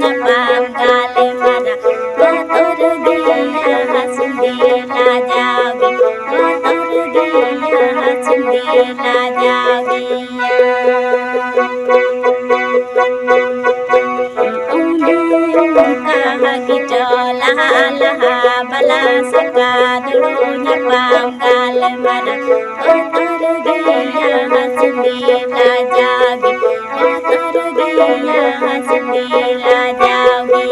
nyapam gale mara motor giya sundela jagi motor giya sundela jagi bala saka dulu nyapam gale mara motor giya sundela jagi motor giya sundela jagi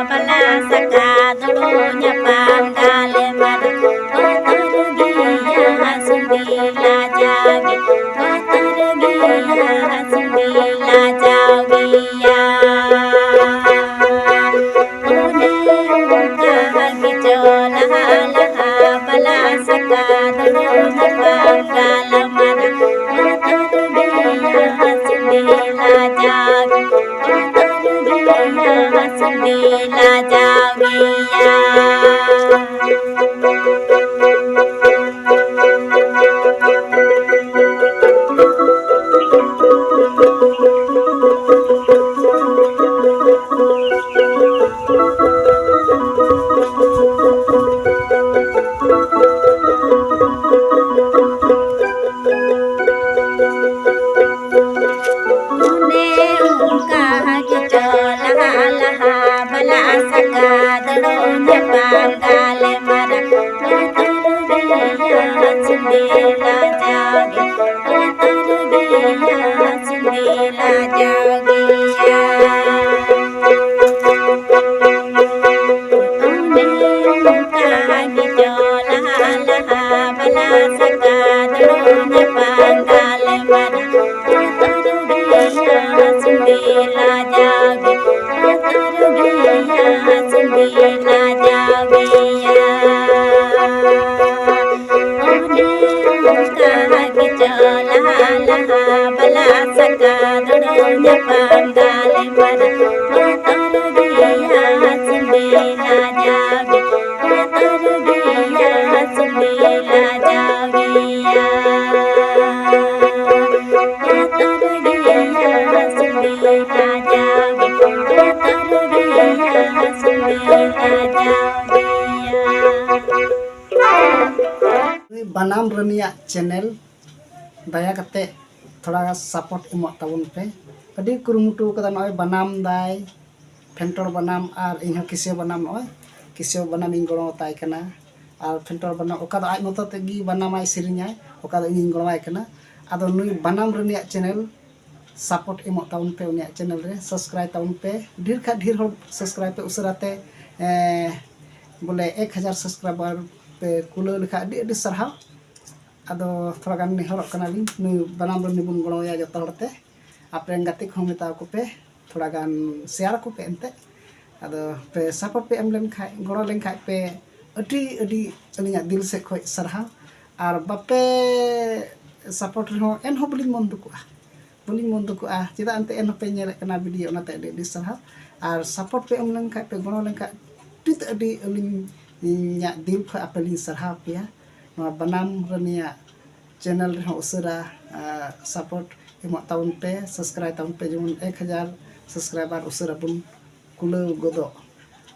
bala saka dulu nyapam gale mara motor giya sundela jagi motor giya sundela jagi bala saka dulu nyapam gale mara motor giya sundela jagi sundela jagiya bala saka dulu nyapam gale mara motor giya sundela jagi motor giya sundela jagiya bala saka dulu nyapam gale mara motor giya sundela jagi sundela jagiya bala saka dulu nyapam gale mara motor giya sundela jagi motor giya sundela jagiya motor giya sundela jagi motor giya sundela jagiya banam rania channel daya kate thoda support emot tabun pe adi kurumutu kada noi banam dai fentor banam ar inho kisio banam noi kisio banam ingoro tai kana ar fentor banam okada ai moto tegi banam ai sirinyai okada ingoro ai kana ado nui banam rania channel support emot tabun pe unia channel re subscribe tabun pe dhir kha dhir hor subscribe pe usarate bole 1000 subscriber pe kulo lekha adi sarhaw ado thoda gan ni horok kana lin nu banam ni bun golo ya joto horte apre ngati khomita ko pe thoda gan share ko pe ente ado pe support pe emlem khai golo len khai pe adi alinya dil se khoi sarha ar bape support ho en ho bulin mondu ko chida ante en ho pe nyele kana video na te di sarha ar support pe emlem khai pe golo len khai tit adi alinya dil kho apelin sarha pe banam rania channel re usara support emot taun pe subscribe taun pe jemun 1000 subscriber usara bun kulo godo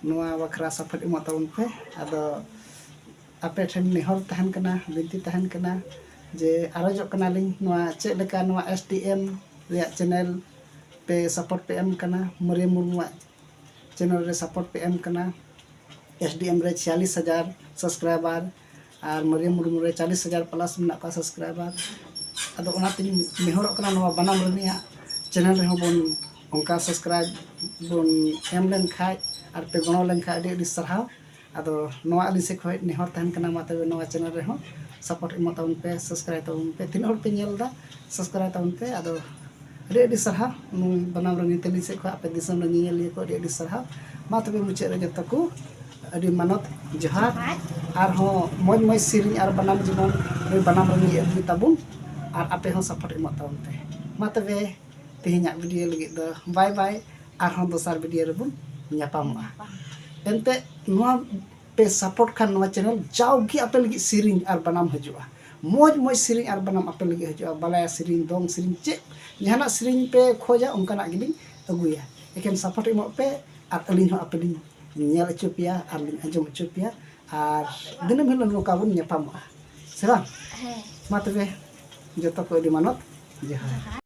noa bakra support emot taun pe ado ape then nehor tahan kana binti tahan kana je arojok kana ling noa che leka noa STM ria channel pe support pe em kana Mariam Murmu channel re support pe em kana SDM re 46000 subscriber ar Mariam Murmu re 40000 plus menak ka subscriber ado ona tin mehorok kana noa banam renia channel re hobon ongka subscribe bon em len khai ᱟᱨ ᱯᱮ ᱜᱚᱲᱚ ᱞᱮᱱᱠᱷᱟᱱ ᱟᱹᱰᱤ ᱥᱟᱨᱦᱟᱣ ᱟᱫᱚ ᱱᱚᱣᱟ ᱟᱹᱞᱤᱧ ᱥᱮᱫ ᱠᱷᱚᱱ ᱱᱮᱦᱚᱨ ᱛᱟᱦᱮᱱ ᱠᱟᱱᱟ ᱢᱟ ᱛᱚᱵᱮ ᱱᱚᱣᱟ ᱪᱮᱱᱮᱞ ᱨᱮᱦᱚᱸ ᱥᱟᱯᱳᱨᱴ ᱮᱢᱚᱜ ᱛᱟᱵᱚᱱ ᱯᱮ ᱥᱟᱵᱥᱠᱨᱟᱭᱤᱵ ᱛᱟᱵᱚᱱ ᱯᱮ ᱛᱤᱱᱟᱹᱜ ᱦᱚᱲ ᱯᱮ ᱧᱮᱞ ᱮᱫᱟ ᱥᱟᱵᱥᱠᱨᱟᱭᱤᱵ ᱛᱟᱵᱚᱱ ᱯᱮ ᱟᱫᱚ ᱟᱹᱰᱤ ᱥᱟᱨᱦᱟᱣ ᱵᱟᱱᱟᱢ ᱨᱚᱝᱜᱤᱱ ᱛᱮᱞᱤᱧ ᱥᱮᱫ ᱠᱷᱚᱱ ᱟᱯᱮ ᱫᱤᱥᱚᱢ ᱨᱮ ᱧᱮᱧᱮᱞᱤᱭᱟᱹ ᱠᱚ ᱟᱹᱰᱤ ᱥᱟᱨᱦᱟᱣ ᱢᱟ ᱛᱚᱵᱮ ᱢᱩᱪᱟᱹᱫ ᱨᱮ ᱡᱚᱛᱚ ᱠᱚ ᱟᱹᱰᱤ ᱢᱟᱱᱚᱛ ᱡᱚᱦᱟᱨ ᱟᱨᱦᱚᱸ ᱢᱚᱡᱽ ᱥᱮᱨᱮᱧ ᱟᱨ ᱵᱟᱱᱟᱢ ᱡᱮᱢᱚᱱ ᱵᱟᱱᱟᱢ ᱨᱚᱝᱜᱤᱱ ᱟᱹᱜᱩᱭ ᱛᱟᱵᱚᱱ ᱟᱨ ᱟᱯᱮ ᱦᱚᱸ ᱥᱟᱯᱳᱨᱴ ᱮᱢᱚᱜ ᱛᱟᱵᱚᱱ ᱯᱮ ᱢᱟ ᱛᱚᱵᱮ ᱛᱮᱦᱮᱧᱟᱜ ᱵᱷᱤᱰᱤᱭᱳ ᱞᱟᱹᱜᱤᱫ ᱫᱚ ᱵᱟᱭ ᱵᱟᱭ ᱟᱨᱦᱚᱸ ᱫᱚᱥᱟᱨ ᱵᱷᱤᱰᱤᱭᱳ ᱨᱮᱵᱚᱱ ᱧᱟᱯᱟᱢᱚᱜᱼᱟ ᱮᱱᱛᱮᱫ ᱱᱚᱣᱟ ᱯᱮ ᱥᱟᱯᱳᱨᱴ ᱠᱷᱟᱱ ᱱᱚᱣᱟ ᱪᱮᱱᱮᱞ ᱡᱟᱣᱜᱮ ᱟᱯᱮ ᱞᱟᱹᱜᱤᱫ ᱥᱮᱨᱮᱧ ᱟᱨ ᱵᱟᱱᱟᱢ ᱦᱤᱡᱩᱜᱼᱟ ᱢᱚᱡᱽ ᱥᱮᱨᱮᱧ ᱟᱨ ᱵᱟᱱᱟᱢ ᱟᱯᱮ ᱞᱟᱹᱜᱤᱫ ᱦᱤᱡᱩᱜᱼᱟ ᱵᱟᱞᱟᱭᱟ ᱥᱮᱨᱮᱧ ᱫᱚᱝ ᱥᱮᱨᱮᱧ ᱪᱮᱫ ᱡᱟᱦᱟᱱᱟᱜ ᱥᱮᱨᱮᱧ ᱯᱮ ᱠᱷᱚᱡᱟ ᱚᱱᱠᱟᱱᱟᱜ ᱜᱮᱞᱤᱧ ᱟᱹᱜᱩᱭᱟ ᱮᱠᱷᱮᱱ ᱥᱟᱯᱳᱨᱴ ᱮᱢᱚᱜ ᱯᱮ ᱟᱨ ᱟᱹᱞᱤᱧ ᱦᱚᱸ ᱟᱯᱮ ᱞᱤᱧ ᱧᱮᱞ ᱦᱚᱪᱚ ᱯᱮᱭᱟ ᱟᱨ ᱞᱤᱧ ᱟᱸᱡᱚᱢ ᱦᱚᱪᱚ ᱯᱮᱭᱟ ᱟᱨ ᱫᱤᱱᱟᱹᱢ ᱦᱤᱞᱳᱜ ᱱᱚᱝᱠᱟ ᱵᱚᱱ ᱧᱟᱯᱟᱢᱚᱜᱼᱟ ᱥᱮ ᱵᱟᱝ ᱢᱟ ᱛᱚᱵᱮ ᱡᱚᱛᱚ ᱠᱚ ᱟᱹᱰᱤ ᱢᱟᱱᱚᱛ ᱡᱚᱦᱟᱨ